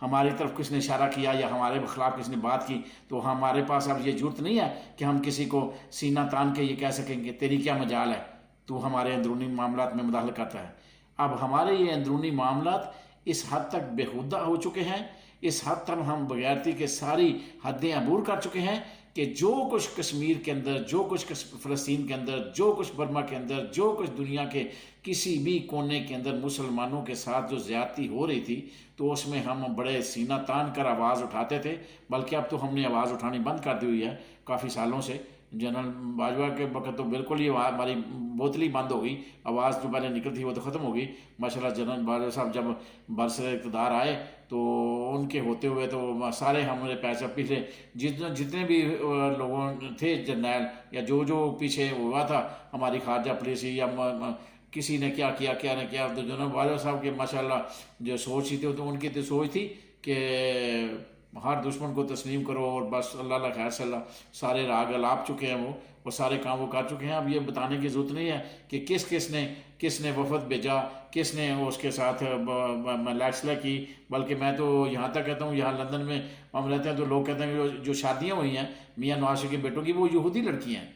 ہماری طرف کس نے اشارہ کیا یا ہمارے خلاف کس نے بات کی، تو ہمارے پاس اب یہ جرت نہیں ہے کہ ہم کسی کو سینہ تان کے یہ کہہ سکیں کہ تیری کیا مجال ہے، تو ہمارے اندرونی معاملات میں مداخلت کرتا ہے۔ اب ہمارے یہ اندرونی معاملات اس حد تک بےہودہ ہو چکے ہیں، اس حد تک ہم بغیرتی کے ساری حدیں عبور کر چکے ہیں کہ جو کچھ کشمیر کے اندر، جو کچھ فلسطین کے اندر، جو کچھ برما کے اندر، جو کچھ دنیا کے کسی بھی کونے کے اندر مسلمانوں کے ساتھ جو زیادتی ہو رہی تھی، تو اس میں ہم بڑے سینہ تان کر آواز اٹھاتے تھے، بلکہ اب تو ہم نے آواز اٹھانی بند کر دی ہوئی ہے کافی سالوں سے۔ جنرل باجوہ کے وقت تو بالکل ہی ہماری بوتلی بند ہو گئی، آواز جو پہلے نکلتی وہ تو ختم ہو گئی ماشاءاللہ۔ جنرل باجوہ صاحب جب برسر اقتدار آئے تو ان کے ہوتے ہوئے تو سارے ہمارے پیسے پچھلے جتنے بھی لوگوں تھے جرنیل یا جو پیچھے ہوا تھا ہماری خارجہ پالیسی یا کسی نے کیا کیا کیا نے کیا، تو جنرل باجوہ صاحب کے ماشاءاللہ جو سوچ تھی تو ان کی تو سوچ تھی کہ ہر دشمن کو تسلیم کرو اور بس اللہ اللہ خیر صلی اللہ، سارے راگ الاپ چکے ہیں وہ اور سارے کام وہ کر چکے ہیں۔ اب یہ بتانے کی ضرورت نہیں ہے کہ کس نے وفد بھیجا، کس نے اس کے ساتھ لیکسلہ کی، بلکہ میں تو یہاں تک کہتا ہوں، یہاں لندن میں ہم رہتے ہیں تو لوگ کہتے ہیں کہ جو شادیاں ہوئی ہیں میاں نواز شریف کے بیٹوں کی وہ یہودی لڑکیاں ہیں۔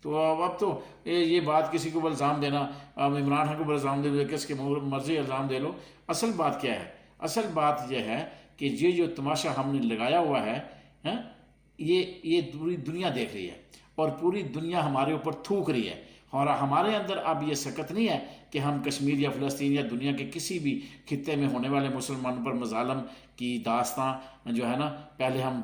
تو اب تو یہ بات کسی کو الزام دینا، عمران خان کو الزام دے دو، کس کے مرضی الزام دے لو۔ اصل بات کیا ہے؟ اصل بات یہ ہے کہ یہ جو تماشا ہم نے لگایا ہوا ہے یہ پوری دنیا دیکھ رہی ہے اور پوری دنیا ہمارے اوپر تھوک رہی ہے، اور ہمارے اندر اب یہ سکت نہیں ہے کہ ہم کشمیر یا فلسطین یا دنیا کے کسی بھی خطے میں ہونے والے مسلمانوں پر مظالم کی داستان جو ہے نا، پہلے ہم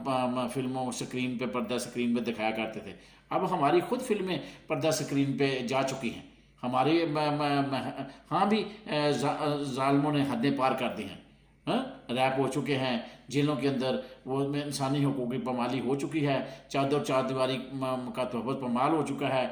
فلموں سکرین پہ، پردہ سکرین پہ دکھایا کرتے تھے، اب ہماری خود فلمیں پردہ سکرین پہ جا چکی ہیں۔ ہماری ہاں بھی ظالموں نے حدیں پار کر دی ہیں، ریپ ہو چکے ہیں جیلوں کے اندر، وہ انسانی حقوق کی پامالی ہو چکی ہے، چادر چار دیواری کا تحفظ پامال ہو چکا ہے،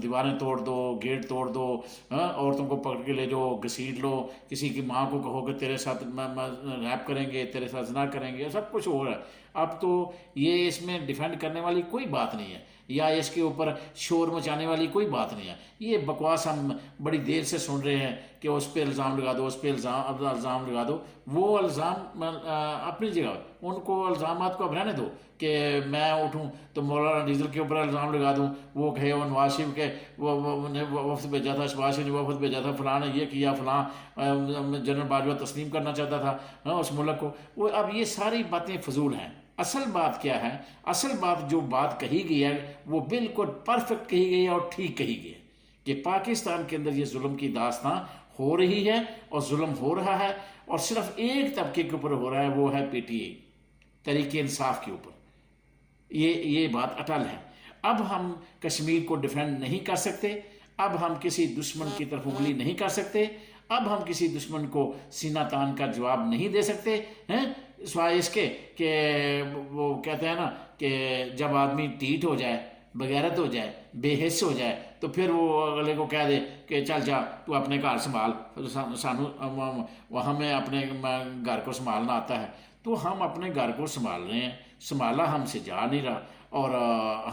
دیواریں توڑ دو، گیٹ توڑ دو، عورتوں کو پکڑ کے لے جاؤ، گھسیٹ لو، کسی کی ماں کو کہو کہ تیرے ساتھ ریپ کریں گے، تیرے ساتھ زنا کریں گے، سب کچھ ہو رہا ہے۔ اب تو یہ اس میں ڈیفینڈ کرنے والی کوئی بات نہیں ہے یا اس کے اوپر شور مچانے والی کوئی بات نہیں ہے۔ یہ بکواس ہم بڑی دیر سے سن رہے ہیں کہ اس پہ الزام لگا دو، اس پہ الزام لگا دو۔ وہ الزام اپنی جگہ، ان کو الزامات کو اب رہنے دو کہ میں اٹھوں تو مولانا ڈیزل کے اوپر الزام لگا دوں، وہ کہے وہ نواز شریف کے وفد بھیجا تھا، شہباز شریف نے وفد بھیجا تھا، فلاں نے یہ کیا، فلاں جنرل باجوہ تسلیم کرنا چاہتا تھا اس ملک کو۔ وہ اب یہ ساری باتیں فضول ہیں۔ اصل بات کیا ہے؟ اصل بات جو بات کہی گئی ہے وہ بالکل پرفیکٹ کہی گئی ہے اور ٹھیک کہی گئی ہے کہ پاکستان کے اندر یہ ظلم کی داستان ہو رہی ہے اور ظلم ہو رہا ہے، اور صرف ایک طبقے کے اوپر ہو رہا ہے، وہ ہے P T I, Tehreek Insaf کے اوپر۔ یہ بات اٹل ہے۔ اب ہم کشمیر کو ڈیفینڈ نہیں کر سکتے، اب ہم کسی دشمن کی طرف انگلی نہیں کر سکتے، اب ہم کسی دشمن کو سینہ تان کا جواب نہیں دے سکتے، سوائے اس کے کہ وہ کہتے ہیں نا کہ جب آدمی ٹیٹ ہو جائے، بغیرت ہو جائے، بے حس ہو جائے، تو پھر وہ اگلے کو کہہ دے کہ چل جا تو اپنے گھر سنبھال، ہمیں اپنے گھر کو سنبھالنا آتا ہے۔ تو ہم اپنے گھر کو سنبھال رہے ہیں، سنبھالا ہم سے جا نہیں رہا، اور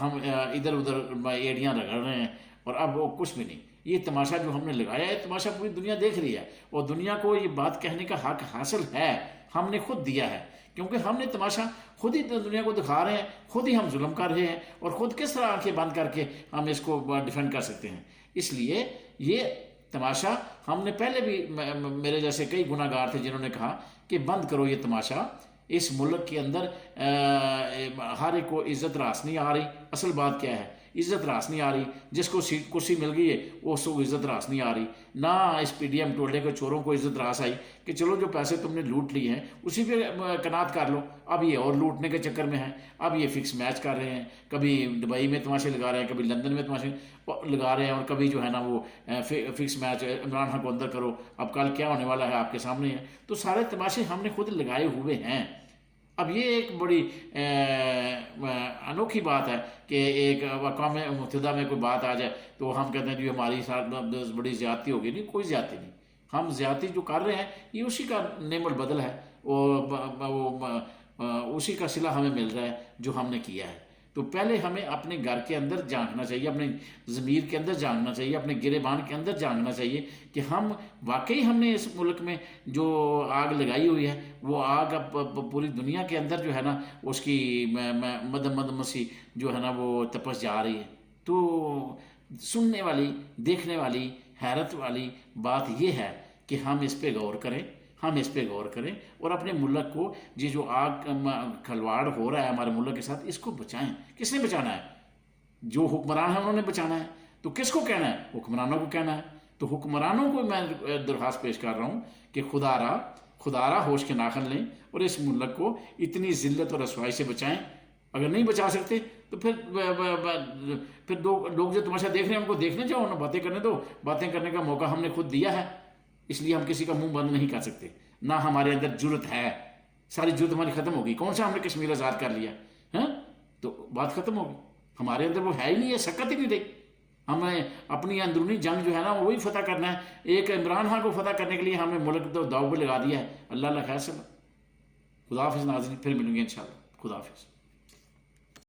ہم ادھر ادھر ایڑیاں رگڑ رہے ہیں، اور اب وہ کچھ بھی نہیں۔ یہ تماشا جو ہم نے لگایا ہے، تماشا پوری دنیا دیکھ رہی ہے، اور دنیا کو یہ بات کہنے کا حق حاصل ہے، ہم نے خود دیا ہے، کیونکہ ہم نے تماشا خود ہی دنیا کو دکھا رہے ہیں، خود ہی ہم ظلم کر رہے ہیں، اور خود کس طرح آنکھیں بند کر کے ہم اس کو ڈیفینڈ کر سکتے ہیں۔ اس لیے یہ تماشا ہم نے پہلے بھی، میرے جیسے کئی گناہ گار تھے جنہوں نے کہا کہ بند کرو یہ تماشا، اس ملک کے اندر ہر ایک کو عزت راس نہیں آ رہی۔ اصل بات کیا ہے؟ عزت راس نہیں آ رہی، جس کو کرسی مل گئی ہے وہ اس کو عزت راس نہیں آ رہی، نہ اس پی ڈی ایم ٹولے کے چوروں کو عزت راس آئی کہ چلو جو پیسے تم نے لوٹ لیے ہیں اسی پہ قناعت کر لو۔ اب یہ اور لوٹنے کے چکر میں ہیں، اب یہ فکس میچ کر رہے ہیں، کبھی دبئی میں تماشے لگا رہے ہیں، کبھی لندن میں تماشے لگا رہے ہیں، اور کبھی جو ہے نا وہ فکس میچ عمران خان کو اندر کرو، اب کل کیا ہونے والا ہے آپ کے سامنے ہے۔ تو سارے تماشے ہم نے خود لگائے ہوئے ہیں۔ اب یہ ایک بڑی انوکھی بات ہے کہ ایک اقوام متحدہ میں کوئی بات آ جائے تو ہم کہتے ہیں کہ ہماری ساتھ بڑی زیادتی ہوگی۔ نہیں، کوئی زیادتی نہیں، ہم زیادتی جو کر رہے ہیں یہ اسی کا نعم البدل ہے، اسی کا صلہ ہمیں مل رہا ہے جو ہم نے کیا ہے۔ تو پہلے ہمیں اپنے گھر کے اندر جھانکنا چاہیے، اپنے ضمیر کے اندر جھانکنا چاہیے، اپنے گریبان کے اندر جھانکنا چاہیے کہ واقعی ہم نے اس ملک میں جو آگ لگائی ہوئی ہے وہ آگ اب پوری دنیا کے اندر جو ہے نا اس کی مد مسی جو ہے نا وہ تپس جا رہی ہے۔ تو سننے والی، دیکھنے والی، حیرت والی بات یہ ہے کہ ہم اس پہ غور کریں، اور اپنے ملک کو یہ جو آگ کھلواڑ ہو رہا ہے ہمارے ملک کے ساتھ اس کو بچائیں۔ کس نے بچانا ہے؟ جو حکمران ہیں انہوں نے بچانا ہے۔ تو کس کو کہنا ہے؟ حکمرانوں کو کہنا ہے۔ تو حکمرانوں کو میں درخواست پیش کر رہا ہوں کہ خدا را ہوش کے ناخن لیں اور اس ملک کو اتنی ذلت اور رسوائی سے بچائیں۔ اگر نہیں بچا سکتے تو پھر لوگ جو تماشا دیکھ رہے ہیں ان کو دیکھنے جاؤ، انہیں باتیں کرنے دو۔ باتیں کرنے کا موقع ہم نے خود دیا ہے، اس لیے ہم کسی کا منہ بند نہیں کر سکتے، نہ ہمارے اندر جرت ہے۔ ساری جرت ہماری ختم ہوگی۔ کون سا ہم نے کشمیر آزاد کر لیا ہے؟ تو بات ختم ہوگی۔ ہمارے اندر وہ ہے ہی نہیں ہے، سکت ہی نہیں رہی۔ ہمیں اپنی اندرونی جنگ جو ہے نا وہی فتح کرنا ہے۔ ایک عمران خان کو فتح کرنے کے لیے ہم نے ملک تو داؤ پہ لگا دیا ہے۔ اللہ خیر سے خدا حافظ ناظرین، پھر ملیں گے انشاءاللہ۔ خدا حافظ۔